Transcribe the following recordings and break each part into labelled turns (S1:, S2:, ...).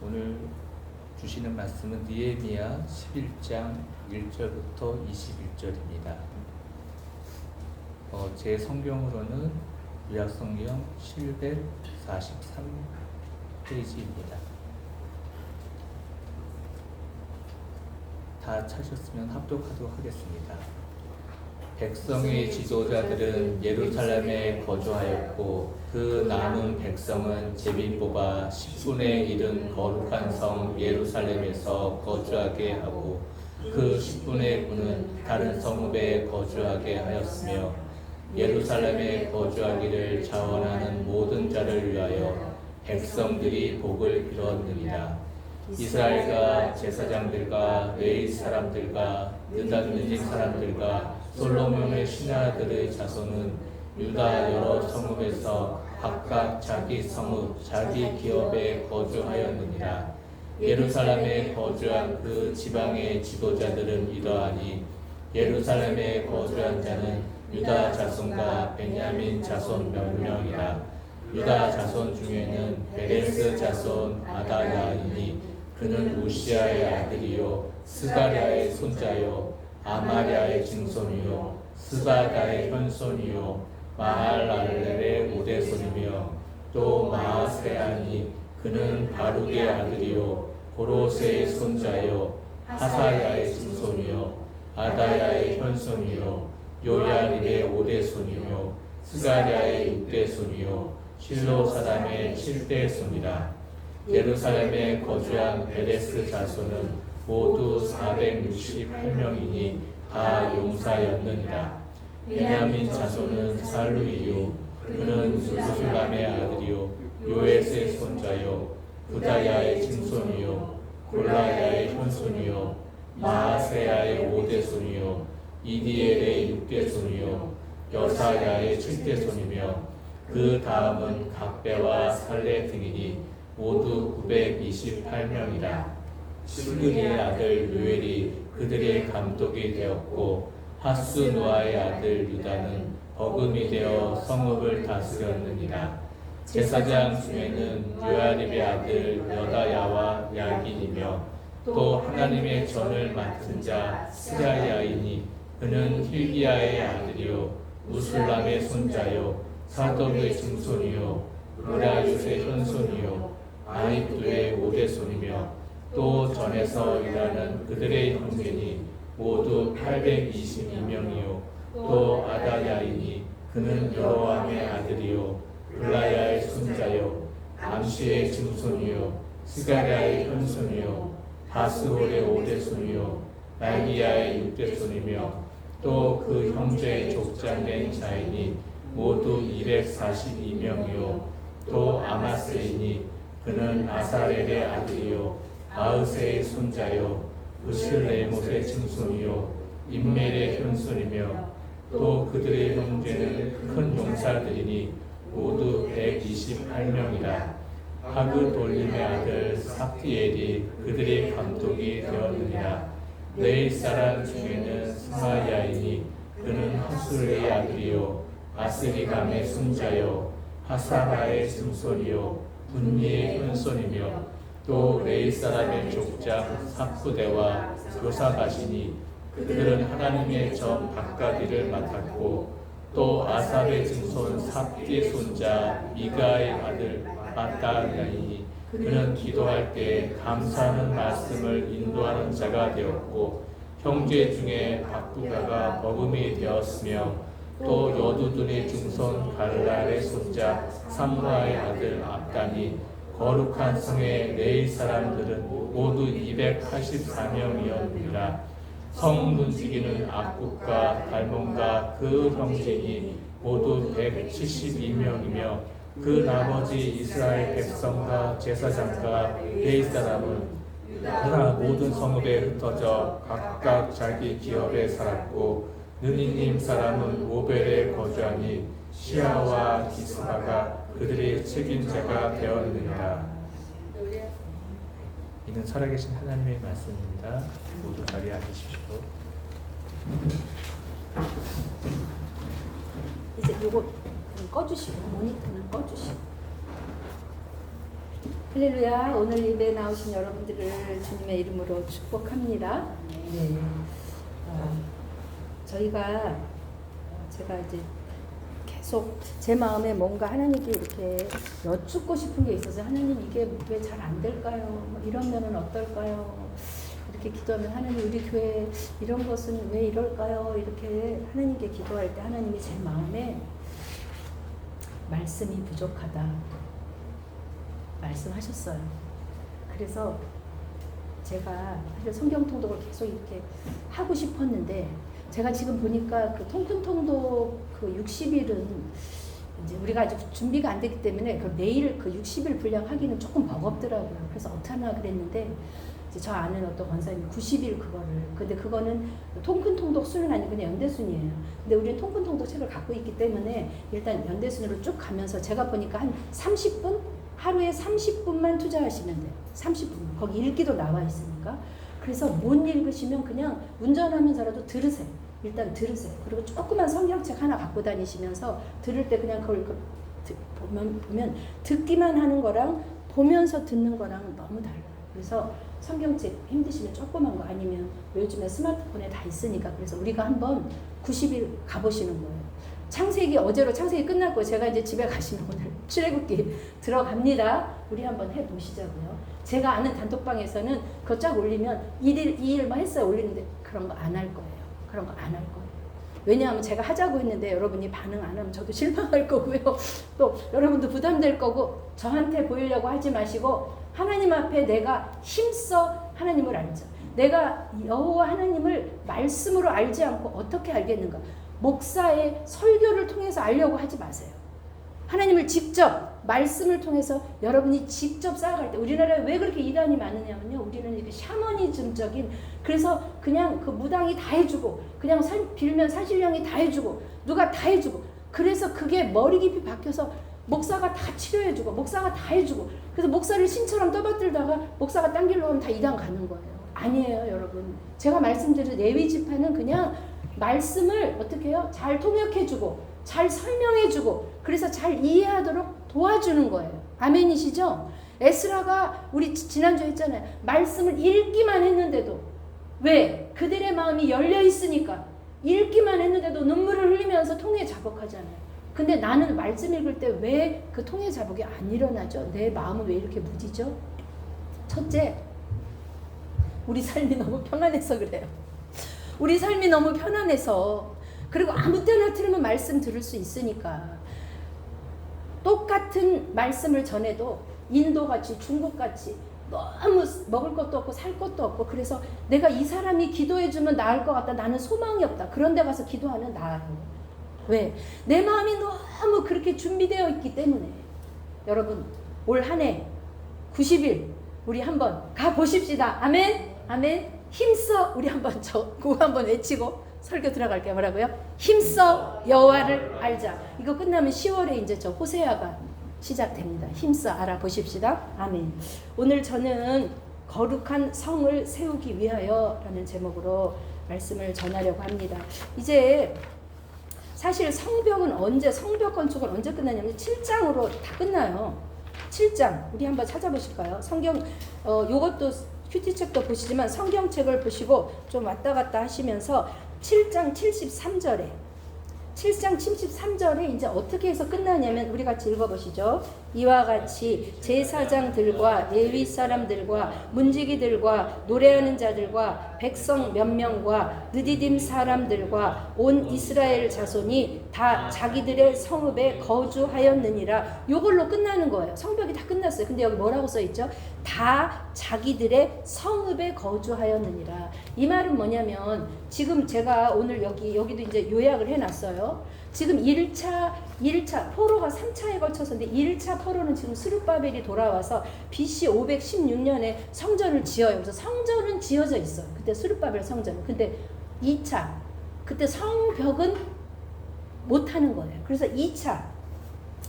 S1: 오늘 주시는 말씀은 느헤미야 11장 1절부터 21절입니다. 제 성경으로는 구약성경 743페이지입니다. 다 찾으셨으면 합독하도록 하겠습니다. 백성의 지도자들은 예루살렘에 거주하였고 그 남은 백성은 제비 뽑아 10분의 1은 거룩한 성 예루살렘에서 거주하게 하고 그 10분의 9는 다른 성읍에 거주하게 하였으며 예루살렘에 거주하기를 자원하는 모든 자를 위하여 백성들이 복을 빌었느니라. 이스라엘과 제사장들과 레위 사람들과 느닷느님 사람들과 솔로몬의 신하들의 자손은 유다 여러 성읍에서 각각 자기 성읍, 자기 기업에 거주하였느니라. 예루살렘에 거주한 그 지방의 지도자들은 이러하니 예루살렘에 거주한 자는 유다 자손과 베냐민 자손 몇 명이라. 유다 자손 중에는 베레스 자손 아다야이니 그는 우시아의 아들이요 스가랴의 손자요 아마랴의 증손이요 스바다의 현손이요 마할랄렐의 오대손이며 또 마아세아니 그는 바룩의 아들이요 고로세의 손자요 하사야의 증손이요 아다야의 현손이요 요야립의 오대손이요 스가랴의 육대손이요 실로 사람의 칠대손이라. 예루살렘에 거주한 베레스 자손은 모두 468명이니 다 용사였느니라. 베냐민 자손은 살루이요 그는 무술람의 아들이요 요에스의 손자요 부다야의 증손이요 골라야의 현손이요 마아세야의 오대손이요 이디엘의 육대손이요 여사야의 칠대손이며 그 다음은 각배와 살레 등이니 모두 928명이라. 시그리의 아들 요엘이 그들의 감독이 되었고 하스누아의 아들 유다는 버금이 되어 성읍을 다스렸느니라. 제사장 중에는 요야립의 아들 여다야와 야긴이며 또 하나님의 전을 맡은 자 스라야이니 그는 힐기야의 아들이요 무술람의 손자요 사독의 증손이요 무라윳의 현손이요 아히두의 오대손이며 또 전에서 일하는 그들의 형제니 모두 822명이요 또 아다야이니 그는 여로함의 아들이요 블라야의 손자요 암시의 증손이요 스가랴의 현손이요 바스홀의 오대손이요 말기야의 육대손이며 또 그 형제의 족장된 자이니 모두 242명이요 또 아마스이니 그는 아사렐의 아들이요 아으세의 손자요 으실레못의 증손이요 임멜의 현손이며 또 그들의 형제는 큰 용사들이니 모두 128명이라. 하그 돌림의 아들 삽디엘이 그들의 감독이 되었느니라. 레위 사람 중에는 스마야이니 그는 하술의 아들이요 아스리감의 손자요 하사바의 증손이요 분리의 현손이며 또 레위 사람의 족장 사푸대와 요사바시니 그들은 하나님의 전 바가디를 맡았고 또 아삽의 증손 삽디의 손자 미가의 아들 마따야이니 그는 기도할 때 감사하는 말씀을 인도하는 자가 되었고 형제 중에 박부가가 버금이 되었으며 또 여두둔의 증손 갈랄의 손자 삼무아의 아들 압단이 거룩한 성의 레위 사람들은 모두 284명이었느니라. 성 문지기는 악국과 달몬과 그 형제니 모두 172명이며 그 나머지 이스라엘 백성과 제사장과 레위 사람은 그러나 모든 성읍에 흩어져 각각 자기 기업에 살았고 느니님 사람은 오벨에 거주하니 시아와 기스바가 그들의 책임자가 되었느니라. 이는 살아계신 하나님의 말씀입니다. 모두 자리에 앉으십시오.
S2: 이제 요거 꺼주시고 모니터는 꺼주시고 할렐루야. 오늘 예배에 나오신 여러분들을 주님의 이름으로 축복합니다. 네. 제가 이제 계속 제 마음에 뭔가 하나님께 이렇게 여쭙고 싶은 게 있어서 하나님 이게 왜 잘 안 될까요? 이러면은 어떨까요? 이렇게 기도하면 하나님 우리 교회 이런 것은 왜 이럴까요? 이렇게 하나님께 기도할 때 하나님이 제 마음에 말씀이 부족하다 말씀하셨어요. 그래서 제가 사실 성경 통독을 계속 이렇게 하고 싶었는데 제가 지금 보니까 그 통큰 통독 그 60일은 이제 우리가 아직 준비가 안 됐기 때문에 그 매일 그 60일 분량하기는 조금 버겁더라고요. 그래서 어떡하나 그랬는데 이제 저 아는 어떤 권사님이 90일 그거를 근데 그거는 통큰 통독 수는 아니고 그냥 연대순이에요. 근데 우리는 통큰 통독 책을 갖고 있기 때문에 일단 연대순으로 쭉 가면서 제가 보니까 한 30분 하루에 30분만 투자하시면 돼요. 30분. 거기 읽기도 나와 있으니까. 그래서 못 읽으시면 그냥 운전하면서라도 들으세요. 일단 들으세요. 그리고 조그만 성경책 하나 갖고 다니시면서 들을 때 그냥 그걸 보면 듣기만 하는 거랑 보면서 듣는 거랑 너무 달라요. 그래서 성경책 힘드시면 조그만 거 아니면 요즘에 스마트폰에 다 있으니까 그래서 우리가 한번 90일 가보시는 거예요. 창세기 어제로 창세기 끝날 거예요. 제가 이제 집에 가시면 오늘 출애굽기 들어갑니다. 우리 한번 해보시자고요. 제가 아는 단톡방에서는 그거 쫙 올리면 1일 2일만 했어요. 올리는데 그런 거 안 할 거예요. 그런 거 안 할 거예요. 왜냐하면 제가 하자고 했는데 여러분이 반응 안 하면 저도 실망할 거고요. 또 여러분도 부담될 거고 저한테 보이려고 하지 마시고 하나님 앞에 내가 힘써 하나님을 알자. 내가 여호와 하나님을 말씀으로 알지 않고 어떻게 알겠는가. 목사의 설교를 통해서 알려고 하지 마세요. 하나님을 직접 말씀을 통해서 여러분이 직접 쌓아갈 때 우리나라에 왜 그렇게 이단이 많으냐면요. 우리는 이렇게 샤머니즘적인 그래서 그냥 그 무당이 다 해주고 그냥 빌면 사실령이 다 해주고 누가 다 해주고 그래서 그게 머리 깊이 박혀서 목사가 다 치료해주고 목사가 다 해주고 그래서 목사를 신처럼 떠받들다가 목사가 딴 길로 가면 다 이단 가는 거예요. 아니에요 여러분. 제가 말씀드린 레위 지파는 그냥 말씀을 어떻게 해요? 잘 통역해주고 잘 설명해주고 그래서 잘 이해하도록 도와주는 거예요. 아멘이시죠? 에스라가 우리 지난주에 했잖아요. 말씀을 읽기만 했는데도 왜? 그들의 마음이 열려 있으니까 읽기만 했는데도 눈물을 흘리면서 통해 자복하잖아요. 근데 나는 말씀 읽을 때 왜 그 통해 자복이 안 일어나죠? 내 마음은 왜 이렇게 무디죠? 첫째, 우리 삶이 너무 평안해서 그래요. 우리 삶이 너무 편안해서 그리고 아무 때나 틀리면 말씀 들을 수 있으니까 똑같은 말씀을 전해도 인도같이 중국같이 너무 먹을 것도 없고 살 것도 없고 그래서 내가 이 사람이 기도해주면 나을 것 같다. 나는 소망이 없다. 그런 데 가서 기도하면 나아요. 왜? 내 마음이 너무 그렇게 준비되어 있기 때문에 여러분 올 한 해 90일 우리 한번 가보십시다. 아멘? 아멘? 힘써 우리 한번 그거 한번 외치고 설교 들어갈게요. 뭐라고요? 힘써 여호와를 알자. 이거 끝나면 10월에 이제 저 호세아가 시작됩니다. 힘써 알아보십시다. 아멘. 오늘 저는 거룩한 성을 세우기 위하여 라는 제목으로 말씀을 전하려고 합니다. 이제 사실 성벽 건축은 언제 끝나냐면 7장으로 다 끝나요. 7장 우리 한번 찾아보실까요? 성경 요것도 큐티책도 보시지만 성경책을 보시고 좀 왔다 갔다 하시면서 7장 73절에 이제 어떻게 해서 끝나냐면 우리 같이 읽어보시죠. 이와 같이 제사장들과 레위 사람들과 문지기들과 노래하는 자들과 백성 몇 명과 느디딤 사람들과 온 이스라엘 자손이 다 자기들의 성읍에 거주하였느니라. 요걸로 끝나는 거예요. 성벽이 다 끝났어요. 근데 여기 뭐라고 써있죠? 다 자기들의 성읍에 거주하였느니라. 이 말은 뭐냐면 지금 제가 오늘 여기도 이제 요약을 해놨어요. 지금 1차 포로가 3차에 걸쳐서인데 1차 포로는 지금 스룹바벨이 돌아와서 BC 516년에 성전을 지어요. 그래서 성전은 지어져 있어요. 그때 스룹바벨 성전은. 근데 2차 그때 성벽은 못하는 거예요. 그래서 2차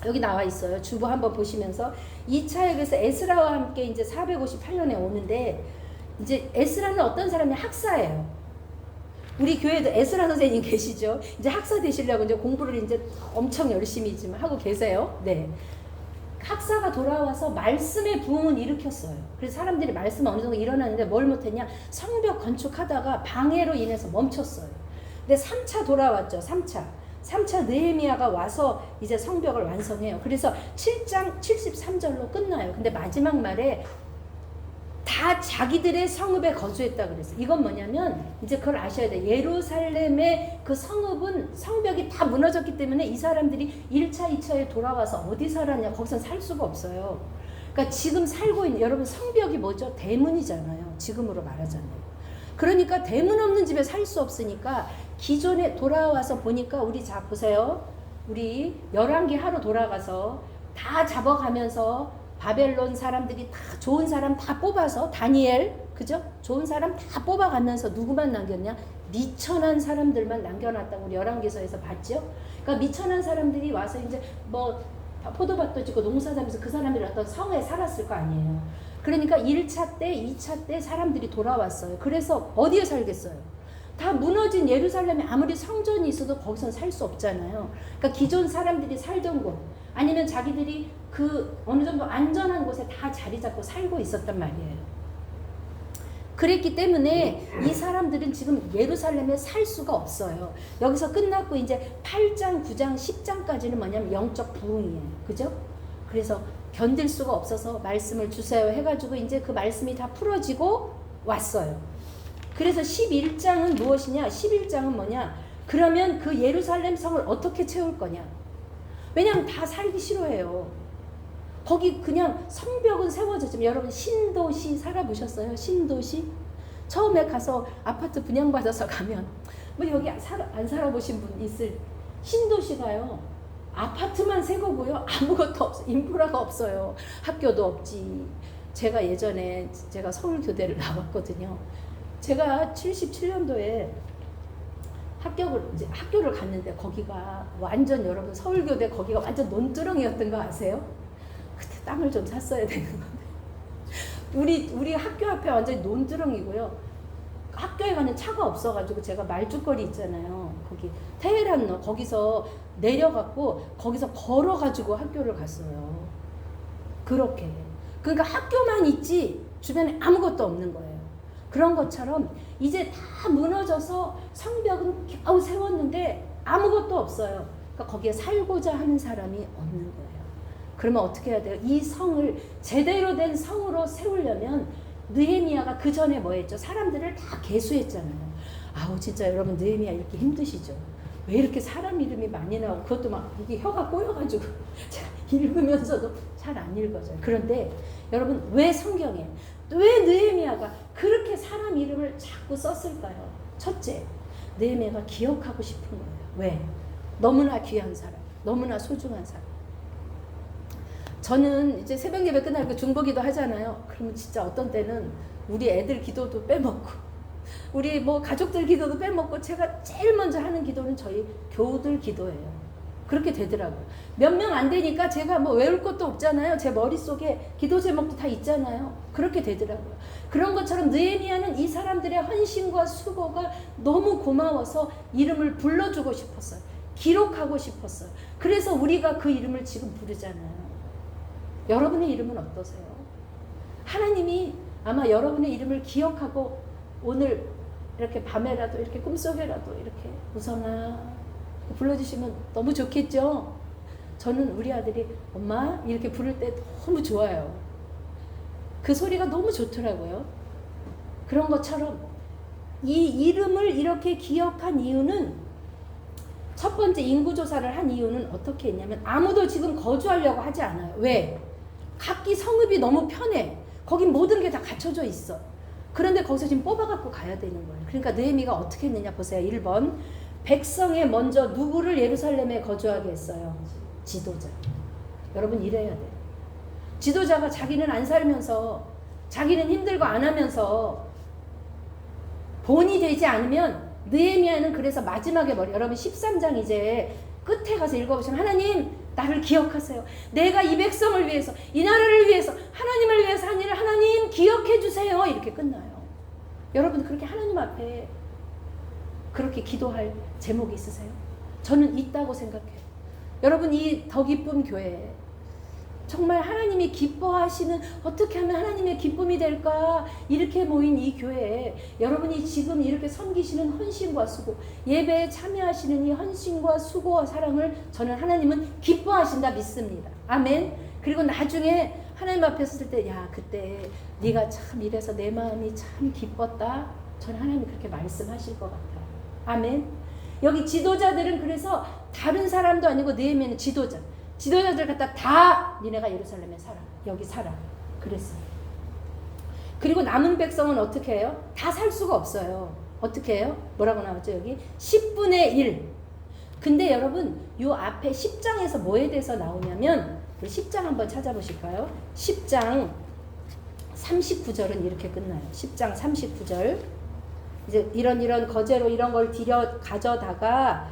S2: 여기 나와 있어요. 주보 한번 보시면서 2차에 그래서 에스라와 함께 이제 458년에 오는데 이제 에스라는 어떤 사람이 학사예요. 우리 교회도 에스라 선생님 계시죠? 이제 학사 되시려고 이제 공부를 이제 엄청 열심히 지금 하고 계세요. 네. 역사가 돌아와서 말씀의 부흥을 일으켰어요. 그래서 사람들이 말씀 어느 정도 일어났는데 뭘 못했냐? 성벽 건축하다가 방해로 인해서 멈췄어요. 근데 3차 돌아왔죠. 3차 느헤미야가 와서 이제 성벽을 완성해요. 그래서 7장 73절로 끝나요. 근데 마지막 말에 다 자기들의 성읍에 거주했다 그랬어요. 이건 뭐냐면 이제 그걸 아셔야 돼요. 예루살렘의 그 성읍은 성벽이 다 무너졌기 때문에 이 사람들이 1차, 2차에 돌아와서 어디 살았냐? 거기서 살 수가 없어요. 그러니까 지금 살고 있는 여러분 성벽이 뭐죠? 대문이잖아요. 지금으로 말하자면. 그러니까 대문 없는 집에 살 수 없으니까 기존에 돌아와서 보니까 우리 자 보세요. 우리 열왕기 하루 돌아가서 다 잡아가면서 바벨론 사람들이 다 좋은 사람 다 뽑아서 다니엘 그죠? 좋은 사람 다 뽑아가면서 누구만 남겼냐? 미천한 사람들만 남겨놨다고 우리 열왕기서에서 봤죠? 그러니까 미천한 사람들이 와서 이제 뭐 포도밭도 짓고 농사하면서 그 사람들이 어떤 성에 살았을 거 아니에요. 그러니까 1차 때, 2차 때 사람들이 돌아왔어요. 그래서 어디에 살겠어요? 다 무너진 예루살렘에 아무리 성전이 있어도 거기선 살 수 없잖아요. 그러니까 기존 사람들이 살던 곳 아니면 자기들이 그 어느 정도 안전한 곳에 다 자리 잡고 살고 있었단 말이에요. 그랬기 때문에 이 사람들은 지금 예루살렘에 살 수가 없어요. 여기서 끝났고 이제 8장, 9장, 10장까지는 뭐냐면 영적 부흥이에요. 그죠? 그래서 견딜 수가 없어서 말씀을 주세요 해가지고 이제 그 말씀이 다 풀어지고 왔어요. 그래서 11장은 무엇이냐? 11장은 뭐냐? 그러면 그 예루살렘 성을 어떻게 채울 거냐? 왜냐면 다 살기 싫어해요. 거기 그냥 성벽은 세워졌지만 여러분 신도시 살아보셨어요? 신도시? 처음에 가서 아파트 분양받아서 가면 뭐 여기 안 살아보신 분 있을 신도시가요. 아파트만 새 거고요. 아무것도 없어요. 인프라가 없어요. 학교도 없지. 제가 예전에 제가 서울교대를 나왔거든요. 제가 77년도에 학교를 갔는데 거기가 완전 여러분 서울교대 거기가 완전 논두렁이었던 거 아세요? 그때 땅을 좀 샀어야 되는 건데 우리 학교 앞에 완전 논두렁이고요. 학교에 가는 차가 없어가지고 제가 말죽거리 있잖아요. 거기 테헤란로 거기서 내려갖고 거기서 걸어가지고 학교를 갔어요. 그렇게. 그러니까 학교만 있지 주변에 아무것도 없는 거예요. 그런 것처럼 이제 다 무너져서 성벽은 겨우 세웠는데 아무것도 없어요. 그러니까 거기에 살고자 하는 사람이 없는 거예요. 그러면 어떻게 해야 돼요? 이 성을 제대로 된 성으로 세우려면 느헤미야가 그 전에 뭐 했죠? 사람들을 다 계수했잖아요. 아우 진짜 여러분 느헤미야 이렇게 힘드시죠? 왜 이렇게 사람 이름이 많이 나오고 그것도 막 이게 혀가 꼬여가지고 읽으면서도 잘 안 읽어져요. 그런데 여러분 왜 성경에 왜 느헤미야가 그렇게 사람 이름을 자꾸 썼을까요? 첫째, 느헤미야가 기억하고 싶은 거예요. 왜? 너무나 귀한 사람, 너무나 소중한 사람. 저는 이제 새벽 예배 끝나고 중보기도 하잖아요. 그러면 진짜 어떤 때는 우리 애들 기도도 빼먹고 우리 뭐 가족들 기도도 빼먹고 제가 제일 먼저 하는 기도는 저희 교우들 기도예요. 그렇게 되더라고요. 몇 명 안 되니까 제가 뭐 외울 것도 없잖아요. 제 머릿속에 기도 제목도 다 있잖아요. 그렇게 되더라고요. 그런 것처럼 느헤미야는 이 사람들의 헌신과 수고가 너무 고마워서 이름을 불러주고 싶었어요. 기록하고 싶었어요. 그래서 우리가 그 이름을 지금 부르잖아요. 여러분의 이름은 어떠세요? 하나님이 아마 여러분의 이름을 기억하고 오늘 이렇게 밤에라도 이렇게 꿈속에라도 이렇게 우성아 불러주시면 너무 좋겠죠? 저는 우리 아들이 엄마 이렇게 부를 때 너무 좋아요. 그 소리가 너무 좋더라고요. 그런 것처럼 이 이름을 이렇게 기억한 이유는 첫 번째 인구조사를 한 이유는 어떻게 했냐면 아무도 지금 거주하려고 하지 않아요. 왜? 각기 성읍이 너무 편해. 거긴 모든 게 다 갖춰져 있어. 그런데 거기서 지금 뽑아갖고 가야 되는 거예요. 그러니까 느헤미야가 어떻게 했느냐 보세요. 1번 백성에 먼저 누구를 예루살렘에 거주하게 했어요? 지도자. 여러분 이래야 돼요. 지도자가 자기는 안 살면서 자기는 힘들고 안 하면서 본이 되지 않으면 느헤미야는 그래서 마지막에 여러분 13장 이제 끝에 가서 읽어보시면 하나님 나를 기억하세요. 내가 이 백성을 위해서 이 나라를 위해서 하나님을 위해서 한 일을 하나님 기억해 주세요. 이렇게 끝나요. 여러분 그렇게 하나님 앞에 그렇게 기도할 제목이 있으세요? 저는 있다고 생각해요. 여러분 이 더 기쁨 교회 정말 하나님이 기뻐하시는, 어떻게 하면 하나님의 기쁨이 될까? 이렇게 모인 이 교회에 여러분이 지금 이렇게 섬기시는 헌신과 수고, 예배에 참여하시는 이 헌신과 수고와 사랑을 저는 하나님은 기뻐하신다 믿습니다. 아멘. 그리고 나중에 하나님 앞에 섰을 때, 야, 그때 네가 참 이래서 내 마음이 참 기뻤다. 저는 하나님이 그렇게 말씀하실 것 같아요. 아멘. 여기 지도자들은 그래서 다른 사람도 아니고 느헤미야는 지도자들 갖다 다 니네가 예루살렘에 살아. 여기 살아. 그랬어요. 그리고 남은 백성은 어떻게 해요? 다 살 수가 없어요. 어떻게 해요? 뭐라고 나왔죠? 여기 10분의 1. 근데 여러분 요 앞에 10장에서 뭐에 대해서 나오냐면 10장 한번 찾아보실까요? 10장 39절은 이렇게 끝나요. 10장 39절. 이제 이런 거제로 이런 걸 가져다가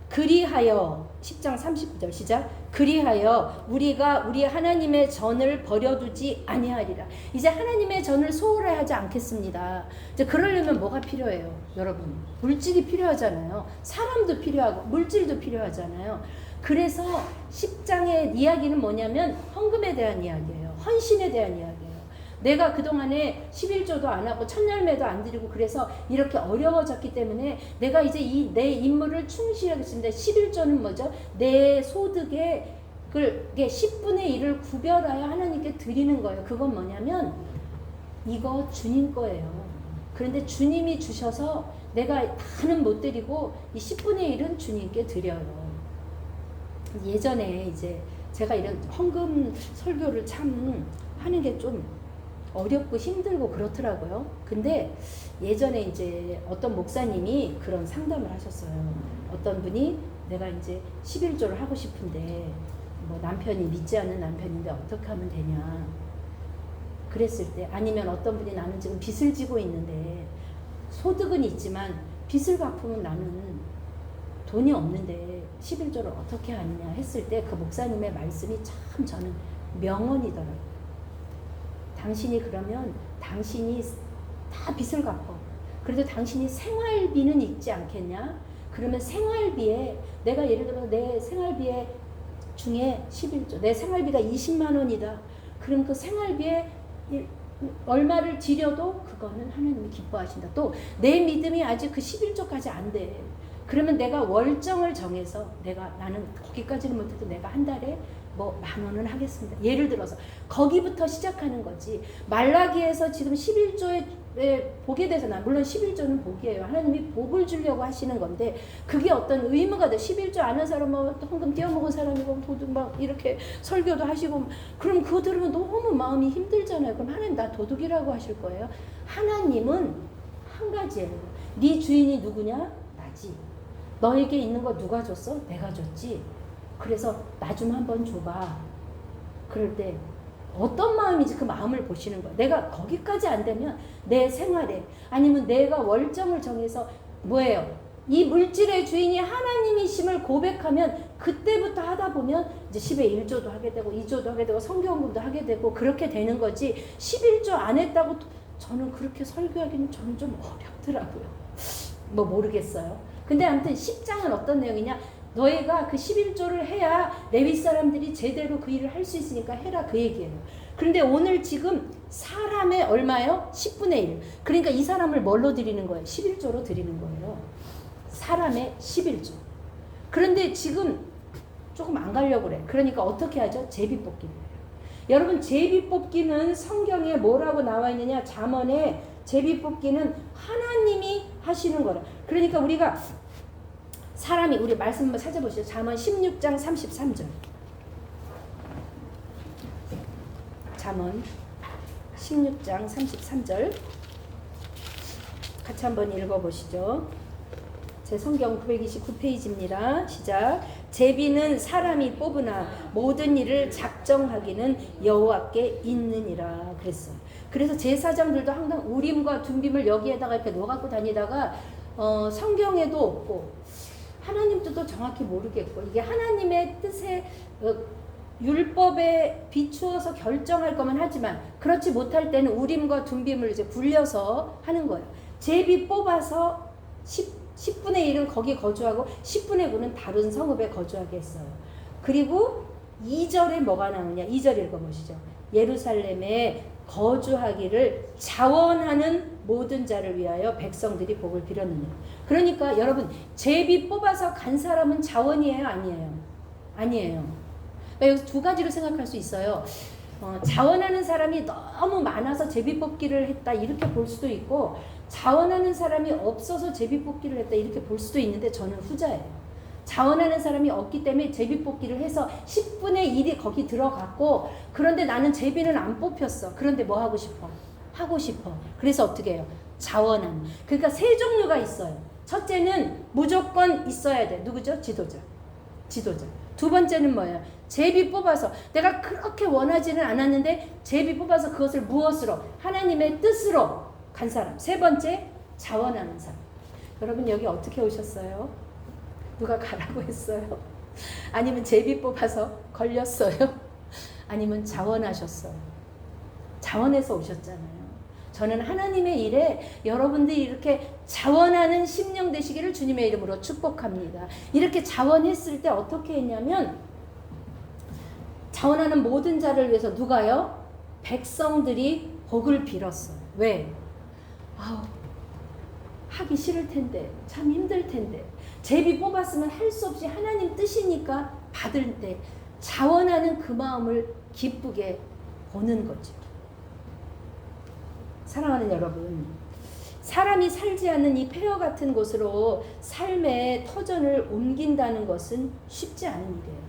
S2: 그리하여 10장 39절 시작. 그리하여 우리가 우리 하나님의 전을 버려두지 아니하리라. 이제 하나님의 전을 소홀히 하지 않겠습니다. 이제 그러려면 뭐가 필요해요? 여러분 물질이 필요하잖아요. 사람도 필요하고 물질도 필요하잖아요. 그래서 10장의 이야기는 뭐냐면 헌금에 대한 이야기예요. 헌신에 대한 이야기예요. 내가 그동안에 11조도 안 하고 첫열매도 안 드리고 그래서 이렇게 어려워졌기 때문에 내가 이제 내 임무를 충실하겠습니다. 11조는 뭐죠? 내 소득의 10분의 1을 구별하여 하나님께 드리는 거예요. 그건 뭐냐면 이거 주님 거예요. 그런데 주님이 주셔서 내가 다는 못 드리고 이 10분의 1은 주님께 드려요. 예전에 이제 제가 이런 헌금 설교를 참 하는 게 좀 어렵고 힘들고 그렇더라고요. 근데 예전에 이제 어떤 목사님이 그런 상담을 하셨어요. 어떤 분이 내가 이제 11조를 하고 싶은데 뭐 남편이 믿지 않는 남편인데 어떻게 하면 되냐. 그랬을 때 아니면 어떤 분이 나는 지금 빚을 지고 있는데 소득은 있지만 빚을 갚으면 나는 돈이 없는데 11조를 어떻게 하느냐 했을 때 그 목사님의 말씀이 참 저는 명언이더라고요. 당신이 그러면 당신이 다 빚을 갚어. 그래도 당신이 생활비는 있지 않겠냐? 그러면 생활비에 내가 예를 들어 내 생활비에 중에 11조 내 생활비가 20만 원이다. 그럼 그 생활비에 얼마를 지려도 그거는 하나님이 기뻐하신다. 또 내 믿음이 아직 그 11조까지 안 돼. 그러면 내가 월정을 정해서 나는 거기까지는 못해도 내가 한 달에 뭐 10,000원은 하겠습니다. 예를 들어서 거기부터 시작하는 거지. 말라기에서 지금 11조에 복에 대해서는 물론 11조는 복이에요. 하나님이 복을 주려고 하시는 건데 그게 어떤 의무가 돼. 11조 아는 사람은 헌금 떼어먹은 사람이고 도둑 막 이렇게 설교도 하시고 그럼 그거 들으면 너무 마음이 힘들잖아요. 그럼 하나님 나 도둑이라고 하실 거예요. 하나님은 한 가지예요. 네 주인이 누구냐? 나지. 너에게 있는 거 누가 줬어? 내가 줬지. 그래서 나 좀 한번 줘봐. 그럴 때 어떤 마음인지 그 마음을 보시는 거야. 내가 거기까지 안 되면 내 생활에 아니면 내가 월정을 정해서 뭐예요? 이 물질의 주인이 하나님이심을 고백하면 그때부터 하다 보면 이제 10의 1조도 하게 되고 2조도 하게 되고 성경금도 하게 되고 그렇게 되는 거지. 11조 안 했다고 저는 그렇게 설교하기는 저는 좀 어렵더라고요. 뭐 모르겠어요. 근데 아무튼 10장은 어떤 내용이냐? 너희가 그 11조를 해야 레위 사람들이 제대로 그 일을 할 수 있으니까 해라 그 얘기예요. 그런데 오늘 지금 사람의 얼마요? 10분의 1. 그러니까 이 사람을 뭘로 드리는 거예요? 11조로 드리는 거예요. 사람의 11조. 그런데 지금 조금 안 가려고 그래. 그러니까 어떻게 하죠? 제비뽑기를 해요. 여러분 제비뽑기는 성경에 뭐라고 나와 있느냐? 잠언에 제비뽑기는 하나님이 하시는 거라. 그러니까 우리가 사람이 우리 말씀 한번 찾아보시죠. 잠언 16장 33절. 잠언 16장 33절. 같이 한번 읽어보시죠. 제 성경 929페이지입니다. 시작. 제비는 사람이 뽑으나 모든 일을 작정하기는 여호와께 있느니라 그랬어요. 그래서 제사장들도 항상 우림과 둠빔을 여기에다가 이렇게 넣어갖고 다니다가 성경에도 없고 하나님 뜻도 정확히 모르겠고 이게 하나님의 뜻에 율법에 비추어서 결정할 거면 하지만 그렇지 못할 때는 우림과 둠빔을 이제 굴려서 하는 거예요. 제비 뽑아서 10분의 1은 거기 거주하고 10분의 9는 다른 성읍에 거주하게 했어요. 그리고 2절에 뭐가 나오냐? 2절 읽어보시죠. 예루살렘에 거주하기를 자원하는 모든 자를 위하여 백성들이 복을 빌었느니라. 그러니까 여러분 제비 뽑아서 간 사람은 자원이에요? 아니에요? 아니에요. 그러니까 여기서 두 가지로 생각할 수 있어요. 자원하는 사람이 너무 많아서 제비 뽑기를 했다 이렇게 볼 수도 있고, 자원하는 사람이 없어서 제비 뽑기를 했다 이렇게 볼 수도 있는데 저는 후자예요. 자원하는 사람이 없기 때문에 제비 뽑기를 해서 10분의 1이 거기 들어갔고, 그런데 나는 제비는 안 뽑혔어. 그런데 뭐 하고 싶어? 하고 싶어. 그래서 어떻게 해요? 자원하는. 그러니까 세 종류가 있어요. 첫째는 무조건 있어야 돼. 누구죠? 지도자. 두 번째는 뭐예요? 제비 뽑아서, 내가 그렇게 원하지는 않았는데 제비 뽑아서 그것을 무엇으로? 하나님의 뜻으로 간 사람. 세 번째, 자원하는 사람. 여러분 여기 어떻게 오셨어요? 누가 가라고 했어요? 아니면 제비 뽑아서 걸렸어요? 아니면 자원하셨어요? 자원해서 오셨잖아요. 저는 하나님의 일에 여러분들이 이렇게 자원하는 심령 되시기를 주님의 이름으로 축복합니다. 이렇게 자원했을 때 어떻게 했냐면, 자원하는 모든 자를 위해서 누가요? 백성들이 복을 빌었어요. 왜? 하기 싫을 텐데, 참 힘들 텐데, 제비 뽑았으면 할 수 없이 하나님 뜻이니까 받을 때 자원하는 그 마음을 기쁘게 보는 거죠. 사랑하는 여러분, 사람이 살지 않는 이 폐허 같은 곳으로 삶의 터전을 옮긴다는 것은 쉽지 않은 일이에요.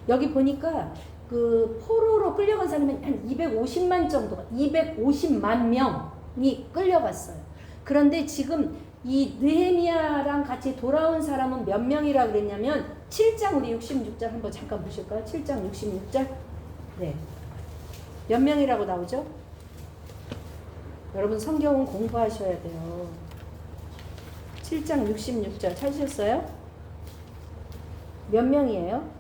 S2: 여기 보니까 그 포로로 끌려간 사람이 한 250만 정도, 250만 명이 끌려갔어요. 그런데 지금 이 느헤미야랑 같이 돌아온 사람은 몇 명이라 그랬냐면 7장 우리 66절 한번 잠깐 보실까요? 7장 66절. 네. 몇 명이라고 나오죠? 여러분 성경은 공부하셔야 돼요. 7장 66절 찾으셨어요? 몇 명이에요?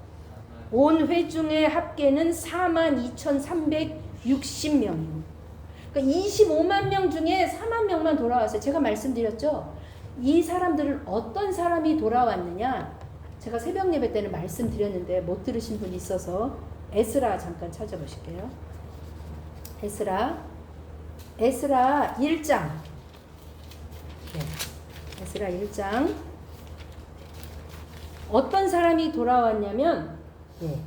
S2: 온 회중의 합계는 42,360명입니다. 그러니까 25만 명 중에 4만 명만 돌아왔어요. 제가 말씀드렸죠. 이 사람들은 어떤 사람이 돌아왔느냐? 제가 새벽 예배 때는 말씀드렸는데 못 들으신 분이 있어서 에스라 잠깐 찾아보실게요. 에스라 1장. 네. 에스라 1장. 어떤 사람이 돌아왔냐면, 네.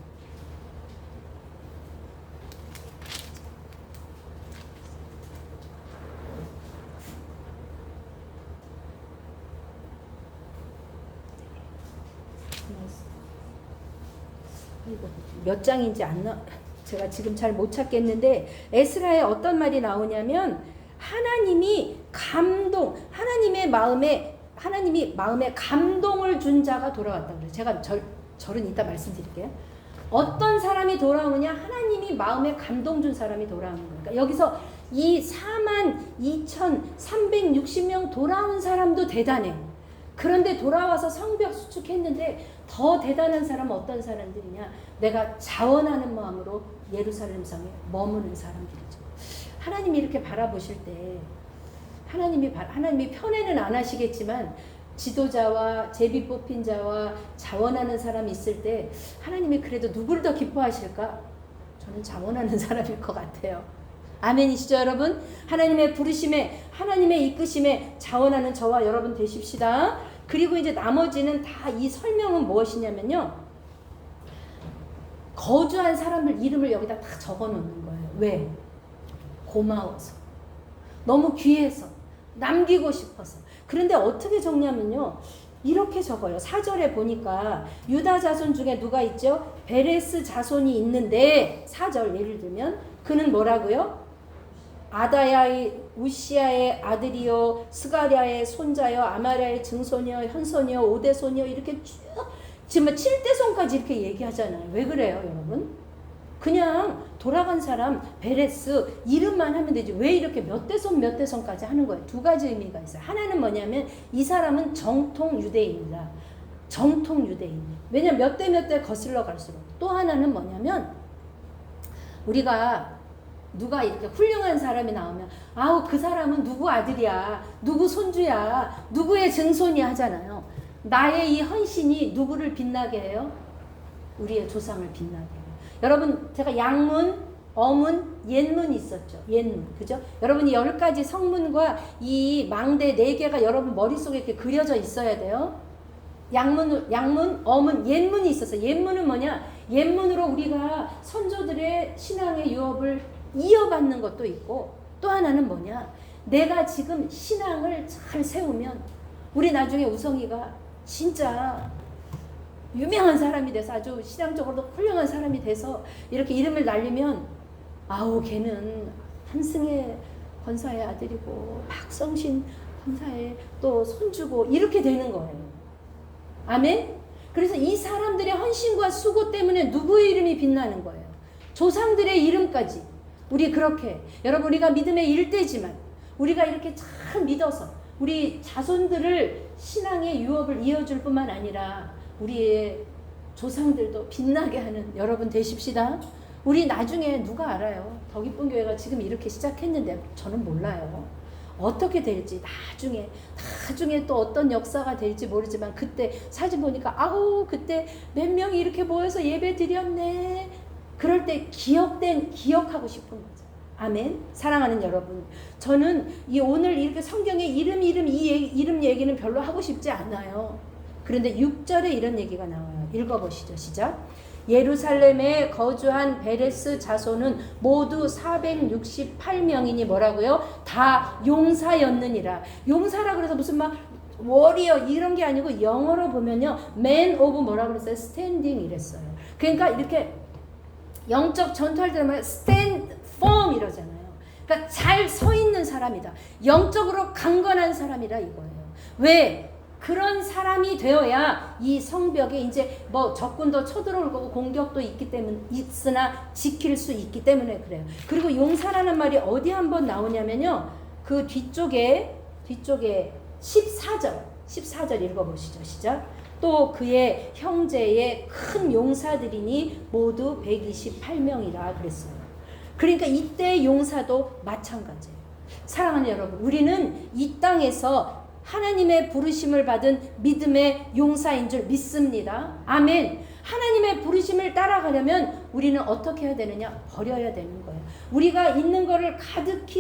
S2: 몇 장인지 제가 지금 잘 못 찾겠는데, 에스라에 어떤 말이 나오냐면, 하나님이 마음에 감동을 준 자가 돌아왔다고 그래요. 제가 절은 이따 말씀드릴게요. 어떤 사람이 돌아오느냐? 하나님이 마음에 감동 준 사람이 돌아오는 거니까. 그러니까 여기서 이 42,360명 돌아온 사람도 대단해. 그런데 돌아와서 성벽 수축했는데 더 대단한 사람은 어떤 사람들이냐? 내가 자원하는 마음으로 예루살렘 성에 머무는 사람들이죠. 하나님이 이렇게 바라보실 때 하나님이 편애는 안 하시겠지만 지도자와 제비 뽑힌 자와 자원하는 사람이 있을 때 하나님이 그래도 누구를 더 기뻐하실까? 저는 자원하는 사람일 것 같아요. 아멘이시죠 여러분? 하나님의 부르심에, 하나님의 이끄심에 자원하는 저와 여러분 되십시다. 그리고 이제 나머지는 다 이 설명은 무엇이냐면요, 거주한 사람들 이름을 여기다 다 적어 놓는 거예요. 왜? 고마워서, 너무 귀해서, 남기고 싶어서. 그런데 어떻게 적냐면요, 이렇게 적어요. 4절에 보니까 유다 자손 중에 누가 있죠? 베레스 자손이 있는데, 4절 예를 들면 그는 뭐라고요? 아다야의 우시아의 아들이요, 스가랴의 손자요, 아마랴의 증손이요, 현손이요, 오대손이요, 이렇게 쭉 지금 7대손까지 이렇게 얘기하잖아요. 왜 그래요 여러분? 그냥 돌아간 사람 베레스 이름만 하면 되지 왜 이렇게 몇 대손까지 하는 거예요? 두 가지 의미가 있어요. 하나는 뭐냐면 이 사람은 정통 유대인이다. 정통 유대인. 왜냐면 몇 대 거슬러 갈수록. 또 하나는 뭐냐면 우리가 누가 이렇게 훌륭한 사람이 나오면 아우 그 사람은 누구 아들이야, 누구 손주야, 누구의 증손이야 하잖아요. 나의 이 헌신이 누구를 빛나게 해요? 우리의 조상을 빛나게 해요. 여러분 제가 양문, 어문, 옛문이 있었죠. 옛문. 그죠? 여러분이 10가지 성문과 이 망대 4개가 여러분 머릿속에 이렇게 그려져 있어야 돼요. 양문, 어문, 옛문이 있었어요. 옛문은 뭐냐? 옛문으로 우리가 선조들의 신앙의 유업을 이어받는 것도 있고, 또 하나는 뭐냐? 내가 지금 신앙을 잘 세우면 우리 나중에 우성이가 진짜 유명한 사람이 돼서 아주 신앙적으로도 훌륭한 사람이 돼서 이렇게 이름을 날리면 아우 걔는 한승의 권사의 아들이고 박성신 권사의 또 손주고 이렇게 되는 거예요. 아멘? 그래서 이 사람들의 헌신과 수고 때문에 누구의 이름이 빛나는 거예요. 조상들의 이름까지. 우리 그렇게 여러분 우리가 믿음의 일대지만 우리가 이렇게 잘 믿어서 우리 자손들을 신앙의 유업을 이어줄 뿐만 아니라 우리의 조상들도 빛나게 하는 여러분 되십시다. 우리 나중에 누가 알아요? 더 기쁜 교회가 지금 이렇게 시작했는데 저는 몰라요. 어떻게 될지 나중에 또 어떤 역사가 될지 모르지만 그때 사진 보니까 아우 그때 몇 명이 이렇게 모여서 예배 드렸네. 그럴 때 기억하고 싶은 거죠. 아멘. 사랑하는 여러분, 저는 이 오늘 이렇게 성경의 이름 얘기는 별로 하고 싶지 않아요. 그런데 6절에 이런 얘기가 나와요. 읽어보시죠. 시작. 예루살렘에 거주한 베레스 자손은 모두 468명이니 뭐라고요? 다 용사였느니라. 용사라 그래서 무슨 막 워리어 이런 게 아니고 영어로 보면요. man of 뭐라 그랬어요? standing 이랬어요. 그러니까 이렇게 영적 전투할 때 보면 stand firm 이러잖아요. 그러니까 잘 서 있는 사람이다. 영적으로 강건한 사람이라 이거예요. 왜? 그런 사람이 되어야 이 성벽에 이제 뭐 적군도 쳐들어올 거고 공격도 있으나 지킬 수 있기 때문에 그래요. 그리고 용사라는 말이 어디 한번 나오냐면요. 그 뒤쪽에 14절 읽어보시죠. 시작. 또 그의 형제의 큰 용사들이니 모두 128명이라 그랬어요. 그러니까 이때 용사도 마찬가지예요. 사랑하는 여러분, 우리는 이 땅에서 하나님의 부르심을 받은 믿음의 용사인 줄 믿습니다. 아멘. 하나님의 부르심을 따라가려면 우리는 어떻게 해야 되느냐? 버려야 되는 거예요. 우리가 있는 거를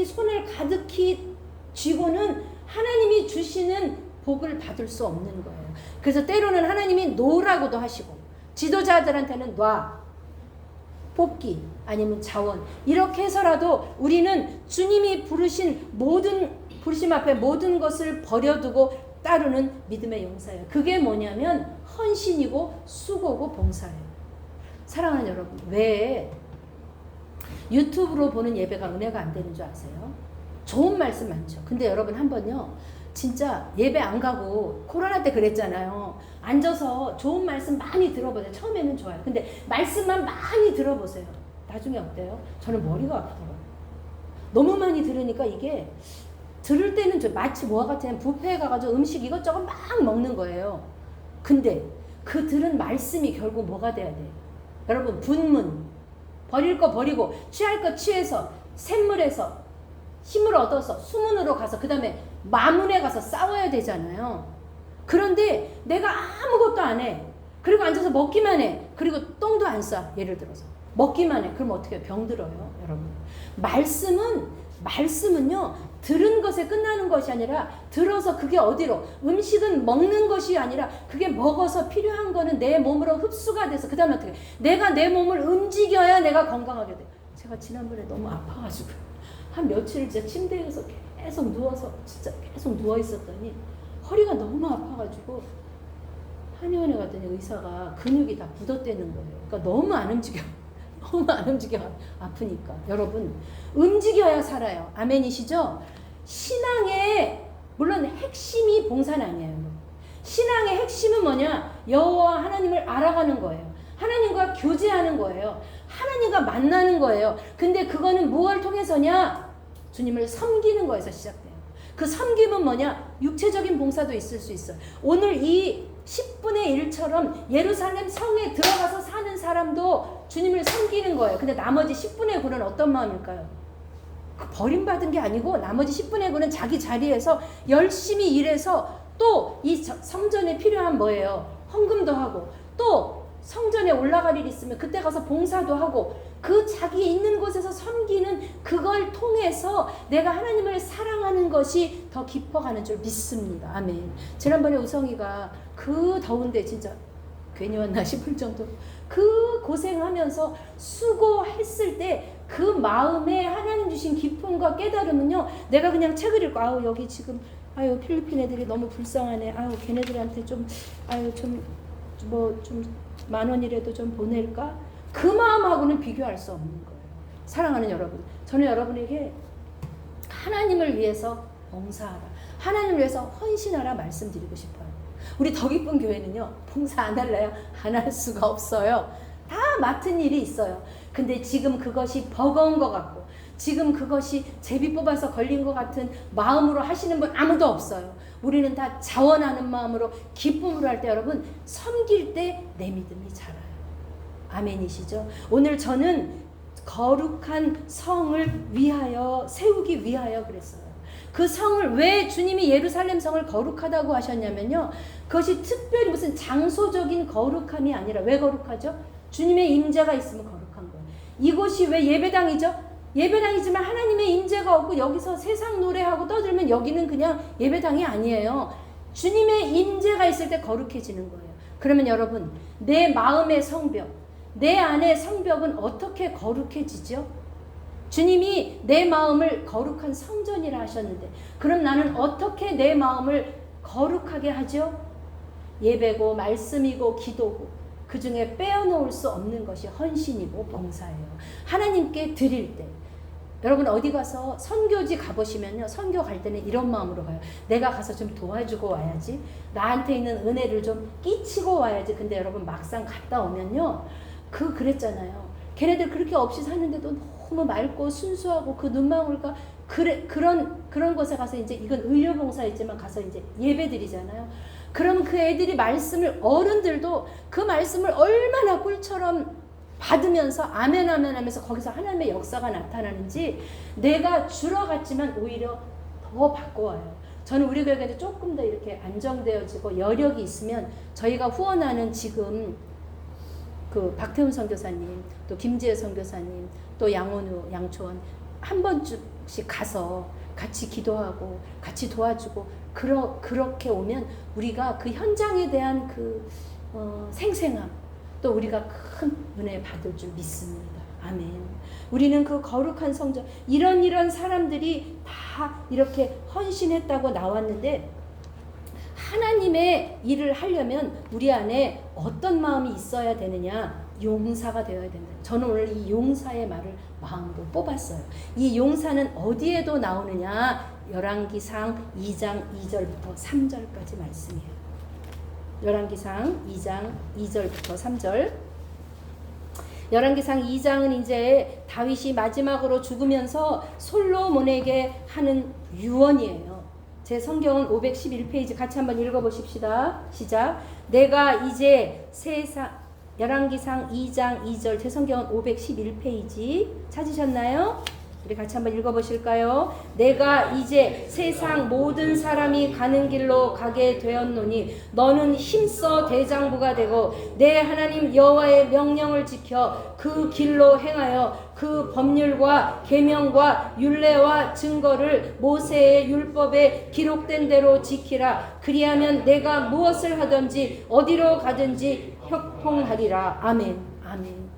S2: 손을 가득히 쥐고는 하나님이 주시는 복을 받을 수 없는 거예요. 그래서 때로는 하나님이 놓으라고도 하시고 지도자들한테는 놔, 뽑기 아니면 자원 이렇게 해서라도 우리는 주님이 부르신 부르심 앞에 모든 것을 버려두고 따르는 믿음의 용사예요. 그게 뭐냐면 헌신이고 수고고 봉사예요. 사랑하는 여러분, 왜 유튜브로 보는 예배가 은혜가 안 되는 줄 아세요? 좋은 말씀 많죠. 근데 여러분 한번요. 진짜 예배 안 가고 코로나 때 그랬잖아요. 앉아서 좋은 말씀 많이 들어보세요. 처음에는 좋아요. 근데 말씀만 많이 들어보세요. 나중에 어때요? 저는 머리가 아프더라고요. 너무 많이 들으니까 이게 들을 때는 마치 뭐와 같으면 뷔페에 가가지고 음식 이것저것 막 먹는 거예요. 근데 그 들은 말씀이 결국 뭐가 돼야 돼요? 여러분 분문 버릴 거 버리고 취할 거 취해서 샘물에서 힘을 얻어서 수문으로 가서 그 다음에 마문에 가서 싸워야 되잖아요. 그런데 내가 아무것도 안 해. 그리고 앉아서 먹기만 해. 그리고 똥도 안 싸. 예를 들어서 먹기만 해. 그럼 어떻게 해요? 병들어요. 여러분 말씀은요 들은 것에 끝나는 것이 아니라 들어서 그게 어디로 음식은 먹는 것이 아니라 그게 먹어서 필요한 거는 내 몸으로 흡수가 돼서 그 다음에 어떻게 내가 내 몸을 움직여야 내가 건강하게 돼. 제가 지난번에 너무 아파가지고 한 며칠 진짜 침대에서 계속 누워서 진짜 계속 누워 있었더니 허리가 너무 아파가지고 한의원에 갔더니 의사가 근육이 다 굳었대는 거예요. 그러니까 너무 안 움직여 아프니까. 여러분 움직여야 살아요. 아멘이시죠? 신앙의 물론 핵심이 봉사는 아니에요. 신앙의 핵심은 뭐냐? 여호와 하나님을 알아가는 거예요. 하나님과 교제하는 거예요. 하나님과 만나는 거예요. 근데 그거는 무엇을 통해서냐? 주님을 섬기는 거에서 시작돼요. 그 섬김은 뭐냐? 육체적인 봉사도 있을 수 있어요. 오늘 이 10분의 1처럼 예루살렘 성에 들어가서 사는 사람도 주님을 섬기는 거예요. 근데 나머지 10분의 9는 어떤 마음일까요? 버림받은 게 아니고 나머지 10분의 9는 자기 자리에서 열심히 일해서 또 이 성전에 필요한 뭐예요? 헌금도 하고 또 성전에 올라갈 일이 있으면 그때 가서 봉사도 하고 그 자기 있는 곳에서 섬기는 그걸 통해서 내가 하나님을 사랑하는 것이 더 깊어가는 줄 믿습니다. 아멘. 지난번에 우성이가 그 더운데 진짜 괜히 왔나 싶을 정도로 그 고생하면서 수고했을 때 그 마음에 하나님 주신 기쁨과 깨달음은요, 내가 그냥 책을 읽고 아우 여기 지금 아유 필리핀 애들이 너무 불쌍하네, 아유 걔네들한테 좀 아유 좀 뭐 좀 10,000원이라도 좀 보낼까, 그 마음하고는 비교할 수 없는 거예요. 사랑하는 여러분, 저는 여러분에게 하나님을 위해서 봉사하라, 하나님을 위해서 헌신하라 말씀드리고 싶어요. 우리 더 기쁜 교회는요, 봉사 안 할래요? 안 할 수가 없어요. 다 맡은 일이 있어요. 근데 지금 그것이 버거운 것 같고 지금 그것이 제비 뽑아서 걸린 것 같은 마음으로 하시는 분 아무도 없어요. 우리는 다 자원하는 마음으로 기쁨으로 할 때 여러분 섬길 때 내 믿음이 자라요. 아멘이시죠? 오늘 저는 거룩한 성을 위하여 세우기 위하여 그랬어요. 그 성을 왜 주님이 예루살렘 성을 거룩하다고 하셨냐면요, 그것이 특별히 무슨 장소적인 거룩함이 아니라, 왜 거룩하죠? 주님의 임재가 있으면 거룩한 거예요. 이곳이 왜 예배당이죠? 예배당이지만 하나님의 임재가 없고 여기서 세상 노래하고 떠들면 여기는 그냥 예배당이 아니에요. 주님의 임재가 있을 때 거룩해지는 거예요. 그러면 여러분, 내 마음의 성벽, 내 안의 성벽은 어떻게 거룩해지죠? 주님이 내 마음을 거룩한 성전이라 하셨는데, 그럼 나는 어떻게 내 마음을 거룩하게 하죠? 예배고 말씀이고 기도고, 그 중에 빼어놓을 수 없는 것이 헌신이고 봉사예요. 하나님께 드릴 때, 여러분 어디 가서 선교지 가보시면요, 선교 갈 때는 이런 마음으로 가요. 내가 가서 좀 도와주고 와야지, 나한테 있는 은혜를 좀 끼치고 와야지. 근데 여러분 막상 갔다 오면요, 그랬잖아요. 걔네들 그렇게 없이 사는데도 너무 맑고 순수하고 그 눈망울과 그런 곳에 가서 이제 이건 의료봉사였지만 가서 이제 예배드리잖아요. 그럼 그 애들이 말씀을, 어른들도 그 말씀을 얼마나 꿀처럼 받으면서 아멘 아멘 하면서 거기서 하나님의 역사가 나타나는지, 내가 줄어갔지만 오히려 더 바꿔와요. 저는 우리 교회가 조금 더 이렇게 안정되어지고 여력이 있으면 저희가 후원하는 지금 그 박태훈 선교사님, 또 김지혜 선교사님, 또 양원우, 양초원 한 번씩 가서 같이 기도하고 같이 도와주고 그렇게 오면 우리가 그 현장에 대한 그 생생함, 또 우리가 큰 은혜 받을 줄 믿습니다. 아멘. 우리는 그 거룩한 성전, 이런 사람들이 다 이렇게 헌신했다고 나왔는데, 하나님의 일을 하려면 우리 안에 어떤 마음이 있어야 되느냐? 용사가 되어야 된다. 저는 오늘 이 용사의 말을 마음으로 뽑았어요. 이 용사는 어디에도 나오느냐? 열왕기상 2장 2절부터 3절까지 말씀이에요. 열왕기상 2장 2절부터 3절. 열왕기상 2장은 이제 다윗이 마지막으로 죽으면서 솔로몬에게 하는 유언이에요. 제 성경은 511페이지 같이 한번 읽어보십시다. 시작. 내가 이제 열왕기상 2장 2절, 제 성경은 511페이지 찾으셨나요? 우리 같이 한번 읽어보실까요? 내가 이제 세상 모든 사람이 가는 길로 가게 되었노니 너는 힘써 대장부가 되고 내 하나님 여호와의 명령을 지켜 그 길로 행하여 그 법률과 계명과 율례와 증거를 모세의 율법에 기록된 대로 지키라. 그리하면 내가 무엇을 하든지 어디로 가든지 형통하리라. 아멘. 아멘.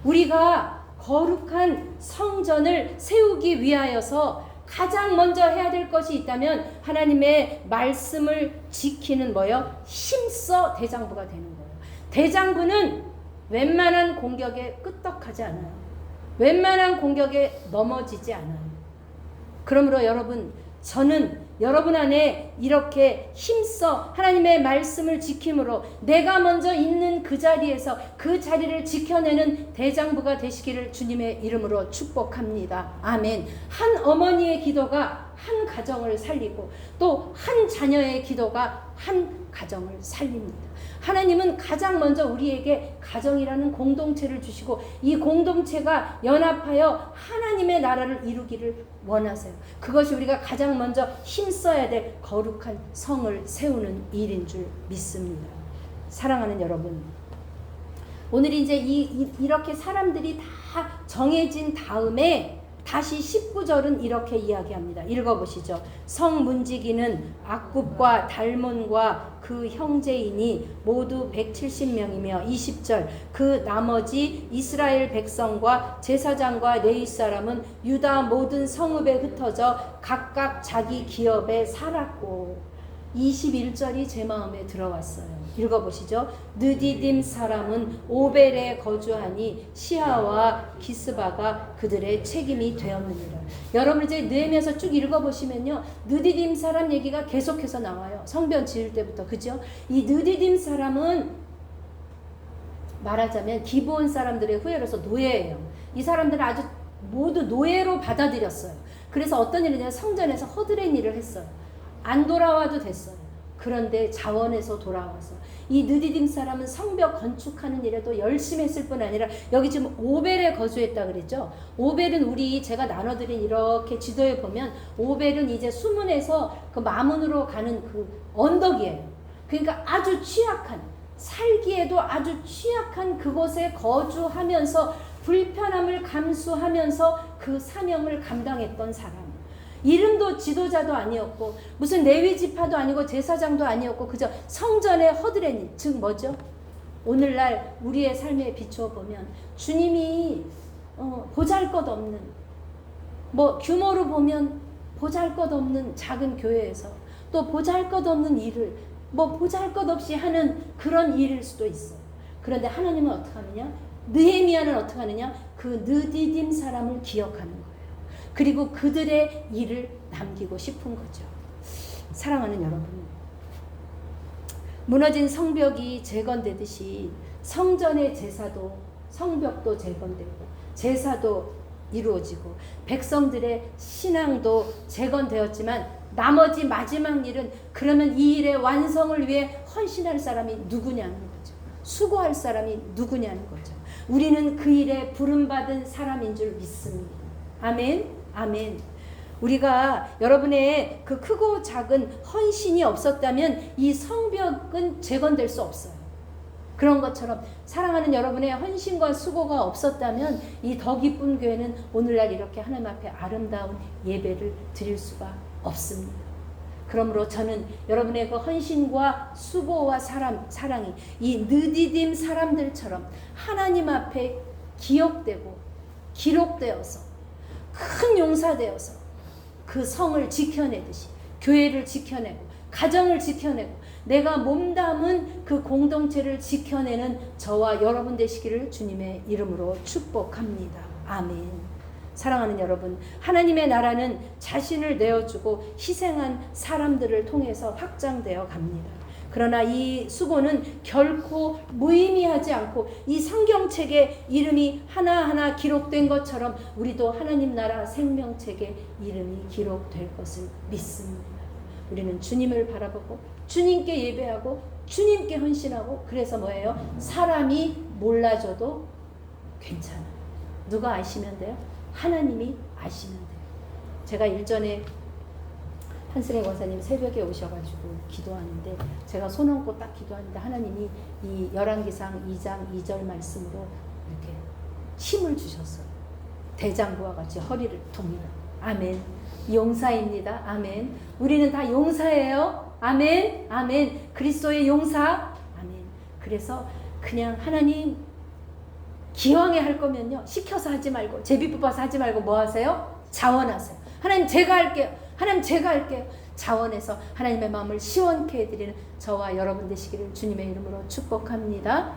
S2: 우리가 거룩한 성전을 세우기 위하여서 가장 먼저 해야 될 것이 있다면 하나님의 말씀을 지키는 뭐요? 힘써 대장부가 되는 거예요. 대장부는 웬만한 공격에 끄떡하지 않아요. 웬만한 공격에 넘어지지 않아요. 그러므로 여러분, 저는 여러분 안에 이렇게 힘써 하나님의 말씀을 지킴으로 내가 먼저 있는 그 자리에서 그 자리를 지켜내는 대장부가 되시기를 주님의 이름으로 축복합니다. 아멘. 한 어머니의 기도가 한 가정을 살리고 또 한 자녀의 기도가 한 가정을 살립니다. 하나님은 가장 먼저 우리에게 가정이라는 공동체를 주시고 이 공동체가 연합하여 하나님의 나라를 이루기를 원하세요. 그것이 우리가 가장 먼저 힘써야 될 거룩한 성을 세우는 일인 줄 믿습니다. 사랑하는 여러분, 오늘 이제 이렇게 사람들이 다 정해진 다음에 다시 19절은 이렇게 이야기합니다. 읽어보시죠. 성문지기는 악굽과 달몬과 그 형제이니 모두 170명이며 20절 그 나머지 이스라엘 백성과 제사장과 레위 사람은 유다 모든 성읍에 흩어져 각각 자기 기업에 살았고 21절이 제 마음에 들어왔어요. 읽어보시죠. 느디딤 사람은 오벨에 거주하니 시아와 기스바가 그들의 책임이 되었느니라. 여러분 이제 느헤미야서 쭉 읽어보시면요. 느디딤 사람 얘기가 계속해서 나와요. 성벽 지을 때부터. 그죠? 이 느디딤 사람은 말하자면 기브온 사람들의 후예로서 노예예요. 이 사람들은 아주 모두 노예로 받아들였어요. 그래서 어떤 일이냐 성전에서 허드렛 일을 했어요. 안 돌아와도 됐어요. 그런데 자원에서 돌아와서 이 느디딤 사람은 성벽 건축하는 일에도 열심히 했을 뿐 아니라 여기 지금 오벨에 거주했다 그랬죠. 오벨은 우리 제가 나눠드린 이렇게 지도에 보면 오벨은 이제 수문에서 그 마문으로 가는 그 언덕이에요. 그러니까 아주 취약한 살기에도 아주 취약한 그곳에 거주하면서 불편함을 감수하면서 그 사명을 감당했던 사람. 이름도 지도자도 아니었고 무슨 레위 지파도 아니고 제사장도 아니었고 그저 성전의 허드렛일 즉 뭐죠? 오늘날 우리의 삶에 비추어 보면 주님이 보잘것없는 뭐 규모로 보면 보잘것없는 작은 교회에서 또 보잘것없는 일을 뭐 보잘것없이 하는 그런 일일 수도 있어요. 그런데 하나님은 어떻게 하느냐? 느헤미야는 어떻게 하느냐? 그 느디딤 사람을 기억하는 거예요. 그리고 그들의 일을 남기고 싶은 거죠. 사랑하는 여러분, 무너진 성벽이 재건되듯이 성전의 제사도 성벽도 재건되고 제사도 이루어지고 백성들의 신앙도 재건되었지만 나머지 마지막 일은 그러면 이 일의 완성을 위해 헌신할 사람이 누구냐는 거죠. 수고할 사람이 누구냐는 거죠. 우리는 그 일에 부름받은 사람인 줄 믿습니다. 아멘. 아멘. 우리가 여러분의 그 크고 작은 헌신이 없었다면 이 성벽은 재건될 수 없어요. 그런 것처럼 사랑하는 여러분의 헌신과 수고가 없었다면 이 더 기쁜 교회는 오늘날 이렇게 하나님 앞에 아름다운 예배를 드릴 수가 없습니다. 그러므로 저는 여러분의 그 헌신과 수고와 사랑이 이 느디딤 사람들처럼 하나님 앞에 기억되고 기록되어서 큰 용사되어서 그 성을 지켜내듯이 교회를 지켜내고 가정을 지켜내고 내가 몸담은 그 공동체를 지켜내는 저와 여러분 되시기를 주님의 이름으로 축복합니다. 아멘. 사랑하는 여러분, 하나님의 나라는 자신을 내어주고 희생한 사람들을 통해서 확장되어 갑니다. 그러나 이 수고는 결코 무의미하지 않고 이 성경책에 이름이 하나하나 기록된 것처럼 우리도 하나님 나라 생명책에 이름이 기록될 것을 믿습니다. 우리는 주님을 바라보고 주님께 예배하고 주님께 헌신하고 그래서 뭐예요? 사람이 몰라줘도 괜찮아. 누가 아시면 돼요? 하나님이 아시면 돼요. 제가 일전에 한슬의 권사님 새벽에 오셔가지고 기도하는데 제가 손 얹고 딱 기도하는데 하나님이 이 열왕기상 2장 2절 말씀으로 이렇게 힘을 주셨어요. 대장부와 같이 허리를 통 밀어. 아멘. 용사입니다. 아멘. 우리는 다 용사예요. 아멘. 아멘. 그리스도의 용사. 아멘. 그래서 그냥 하나님 기왕에 할 거면요 시켜서 하지 말고 제비 뽑아서 하지 말고 뭐 하세요? 자원하세요. 하나님 제가 할게요. 하나님 제가 할게요. 자원해서 하나님의 마음을 시원케 해드리는 저와 여러분 되시기를 주님의 이름으로 축복합니다.